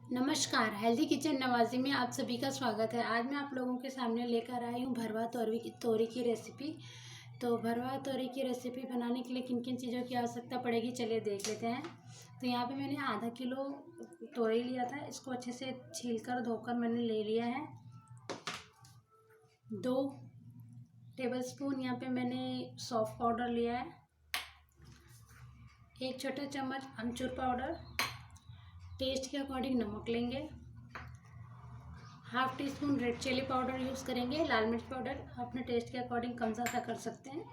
नमस्कार, healthy kitchen नवाज़ी में आप सभी का स्वागत है। आज मैं आप लोगों के सामने लेकर आई हूँ भरवा तोरी की रेसिपी। तो भरवा तोरी की रेसिपी बनाने के लिए किन किन चीज़ों की आवश्यकता पड़ेगी, चलिए देख लेते हैं। तो यहाँ पे मैंने आधा किलो तोरी लिया था, इसको अच्छे से छीलकर धोकर मैंने ले लिया है। 2 टेबलस्पून यहाँ पे मैंने सौंफ पाउडर लिया है। 1 छोटा चम्मच अमचूर पाउडर। टेस्ट के अकॉर्डिंग नमक लेंगे। Half teaspoon red chilli powder use करेंगे। लाल मिर्च पाउडर अपने टेस्ट के अकॉर्डिंग कम ज़्यादा कर सकते हैं।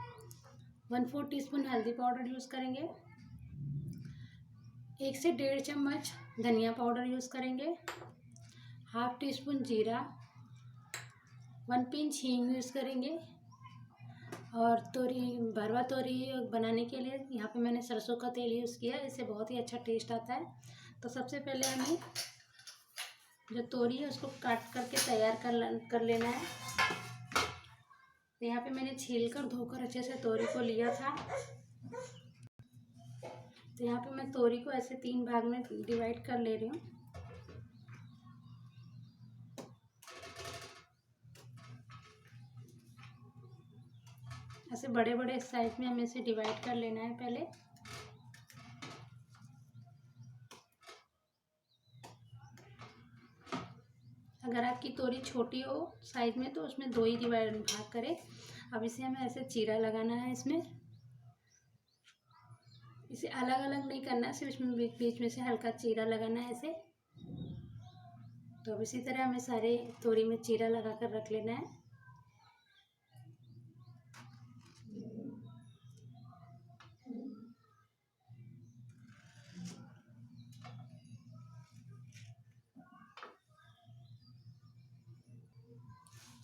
1/4 टीस्पून हल्दी पाउडर यूज़ करेंगे। 1 से 1.5 चम्मच धनिया पाउडर यूज़ करेंगे। हाफ टी स्पून जीरा, 1 पिंच हींग यूज़ करेंगे। और भरवा तोरी बनाने के लिए यहाँ पे मैंने सरसों का तेल यूज़ किया, इससे बहुत ही अच्छा टेस्ट आता है। तो सबसे पहले हमें जो तोरी है उसको काट करके तैयार कर लेना है। तो यहाँ पे मैंने छीलकर धोकर अच्छे से तोरी को लिया था। तो यहाँ पे मैं तोरी को ऐसे 3 भाग में डिवाइड कर ले रही हूँ। ऐसे बड़े बड़े साइज में हमें इसे डिवाइड कर लेना है पहले। अगर आपकी तोरी छोटी हो साइज में तो उसमें 2 ही भाग करें। अब इसे हमें ऐसे चीरा लगाना है। इसमें इसे अलग अलग नहीं करना है, सिर्फ इसमें बीच में से हल्का चीरा लगाना है ऐसे। तो अब इसी तरह हमें सारे तोरी में चीरा लगा कर रख लेना है।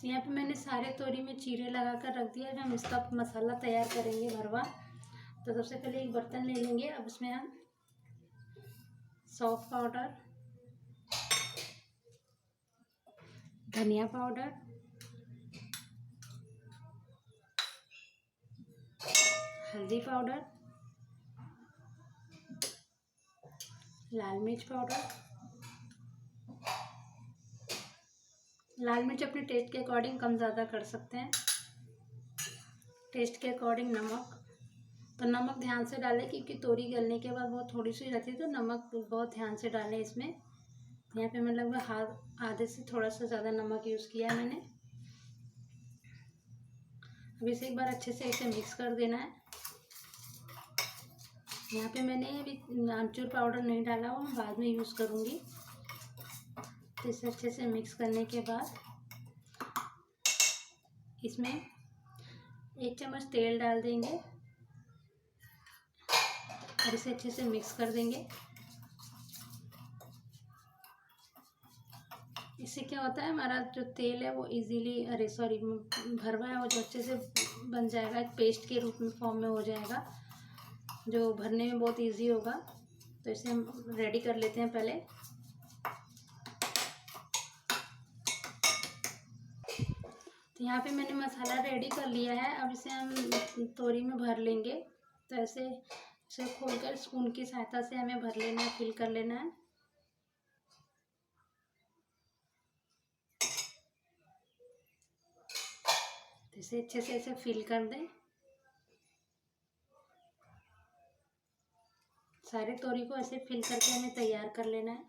तो यहाँ पे मैंने सारे तोरी में चीरे लगा कर रख दिया। अब हम इसका मसाला तैयार करेंगे भरवा। तो सबसे पहले एक बर्तन ले लेंगे। अब इसमें हम सौंफ पाउडर, धनिया पाउडर, हल्दी पाउडर, लाल मिर्च पाउडर, लाल मिर्च अपने टेस्ट के अकॉर्डिंग कम ज़्यादा कर सकते हैं। टेस्ट के अकॉर्डिंग नमक। तो नमक ध्यान से डालें क्योंकि तोरी गलने के बाद बहुत थोड़ी सी रहती है, तो नमक बहुत ध्यान से डालें इसमें। यहाँ पे मैं लगभग आधे से थोड़ा सा ज़्यादा नमक यूज़ किया है मैंने। अब इसे एक बार अच्छे से इसे मिक्स कर देना है। यहाँ पे मैंने अभी आमचूर पाउडर नहीं डाला, वो मैं बाद में यूज़ करूँगी। तो इसे अच्छे से मिक्स करने के बाद इसमें 1 चम्मच तेल डाल देंगे और इसे अच्छे से मिक्स कर देंगे। इससे क्या होता है, हमारा जो तेल है वो भरवा है वो जो अच्छे से बन जाएगा, एक पेस्ट के रूप में फॉर्म में हो जाएगा, जो भरने में बहुत इजी होगा। तो इसे हम रेडी कर लेते हैं पहले। तो यहाँ पे मैंने मसाला रेडी कर लिया है। अब इसे हम तोरी में भर लेंगे। तो ऐसे इसे खोलकर स्पून की सहायता से हमें भर लेना है, फिल कर लेना है। तो इसे अच्छे से ऐसे फिल कर दें। सारे तोरी को ऐसे फिल करके हमें तैयार कर लेना है।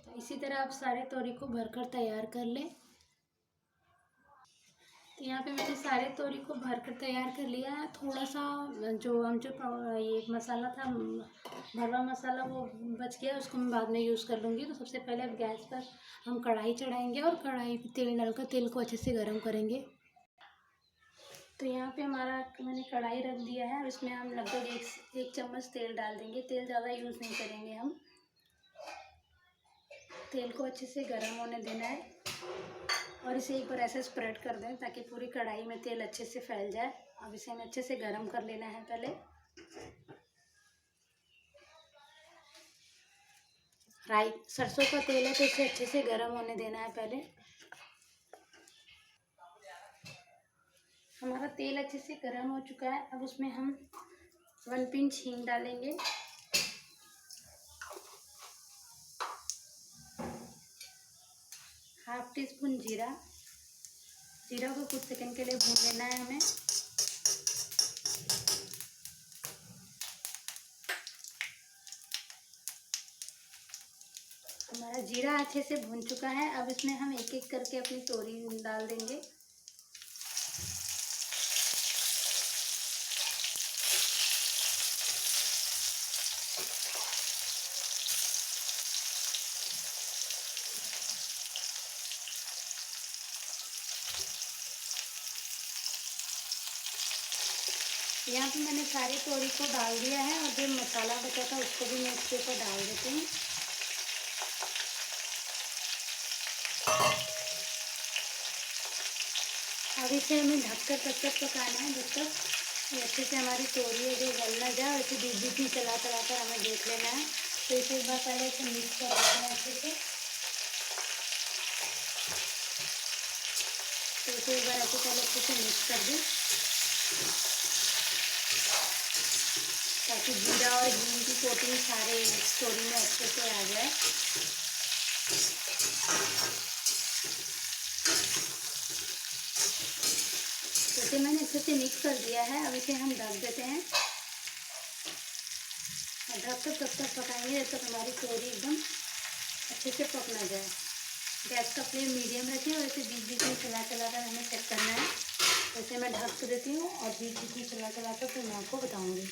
तो इसी तरह आप सारे तोरी को भरकर तैयार कर लें। तो यहाँ पे मैंने सारे तोरी को भरकर तैयार कर लिया है। थोड़ा सा ये मसाला था, भरवा मसाला, वो बच गया, उसको मैं बाद में यूज़ कर लूँगी। तो सबसे पहले अब गैस पर हम कढ़ाई चढ़ाएंगे और कढ़ाई पे तेल डालकर तेल को अच्छे से गर्म करेंगे। तो यहाँ पे मैंने कढ़ाई रख दिया है। अब इसमें हम लगभग एक चम्मच तेल डाल देंगे। तेल ज़्यादा यूज़ नहीं करेंगे हम। तेल को अच्छे से गर्म होने देना है और इसे एक बार ऐसे स्प्रेड कर दें ताकि पूरी कढ़ाई में तेल अच्छे से फैल जाए अब इसे हमें अच्छे से गरम कर लेना है। पहले राई सरसों का तेल है तो इसे अच्छे से गरम होने देना है। पहले हमारा तेल अच्छे से गरम हो चुका है। अब उसमें हम 1 पिंच हींग डालेंगे, हाफ टी स्पून जीरा। जीरा को कुछ सेकंड के लिए भून लेना है हमें। हमारा जीरा अच्छे से भून चुका है। अब इसमें हम एक एक करके अपनी तोरी डाल देंगे। यहाँ पे मैंने सारी तोरी को डाल दिया है और जो मसाला बचा था उसको भी मैं इसके ऊपर डाल देती हूँ। अब इसे हमें ढककर तब तक पकाना है जब तक अच्छे से हमारी तोरी है जो गल ना जाए। ऐसे बीच में चला कर हमें देख लेना है। तो इसे एक बार पहले इसे मिक्स कर देते हैं अच्छे से। तो इसे एक बार ऐसे पहले अच्छे से मिक्स कर दें ताकि जीरा और हींग की कोटिंग सारे तोरी में अच्छे से आ जाए। तो इसे मैंने अच्छे से मिक्स कर दिया है। अब इसे हम ढक देते हैं और ढक कर तब तक पकाएंगे जब तक हमारी तोरी एकदम अच्छे से पक ना जाए। गैस का फ्लेम मीडियम रखें और इसे बीच बीच में चला कर हमें चेक करना है। तो इसे मैं ढक देती हूँ और बीच बीच में चला कर फिर मैं आपको बताऊँगी।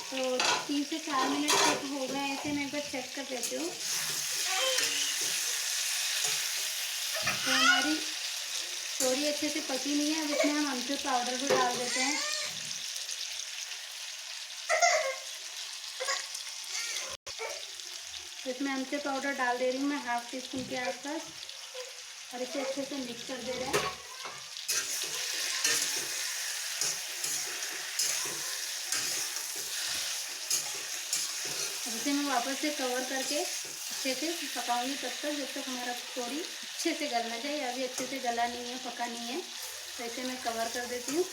तो 3 से 4 मिनट तक हो गए। ऐसे मैं एक बार चेक कर देती हूँ। तो हमारी तोरी अच्छे से पकी नहीं है। अब इसमें हम अमचूर पाउडर भी डाल देते हैं। तो इसमें अमचूर पाउडर डाल दे रही हूँ मैं हाफ टी स्पून के आसपास और इसे अच्छे से मिक्स कर दे रहे हैं। इसे मैं वापस से कवर करके अच्छे से पकाऊंगी तब तक जब तक हमारा तोरी अच्छे से गल ना जाए। अभी अच्छे से गला नहीं है, पका नहीं है। तो इसे मैं कवर कर देती हूँ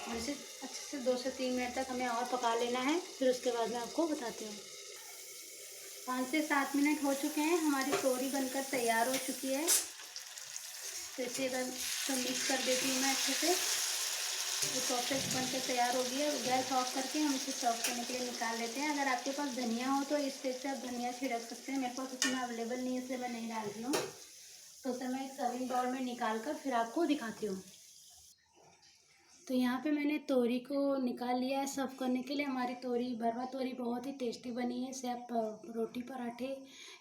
और इसे अच्छे से 2 से 3 मिनट तक हमें और पका लेना है। फिर उसके बाद मैं आपको बताती हूँ। 5 से 7 मिनट हो चुके हैं। हमारी तोरी बनकर तैयार हो चुकी है। तो इसे तो मिक्स कर देती हूँ मैं अच्छे से। तो परफेक्ट बनकर तैयार हो गई है। गैस ऑफ करके हम इसे सर्व करने के लिए निकाल लेते हैं। अगर आपके पास धनिया हो तो इस स्टेज से आप धनिया छिड़क सकते हैं। मेरे पास उतना अवेलेबल नहीं है इसलिए मैं नहीं डाल रही हूँ। तो उसे मैं एक सर्विंग बाउल में निकाल कर फिर आपको दिखाती हूँ। तो यहाँ पे मैंने तोरी को निकाल लिया है सर्व करने के लिए। हमारी तोरी भरवा तोरी बहुत ही टेस्टी बनी है। इसे आप रोटी पराठे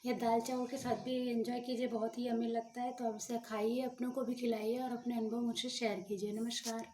या दाल चावल के साथ भी एंजॉय कीजिए, बहुत ही यम्मी लगता है। तो आप इसे खाइए, अपनों को भी खिलाइए और अपने अनुभव मुझसे शेयर कीजिए। नमस्कार।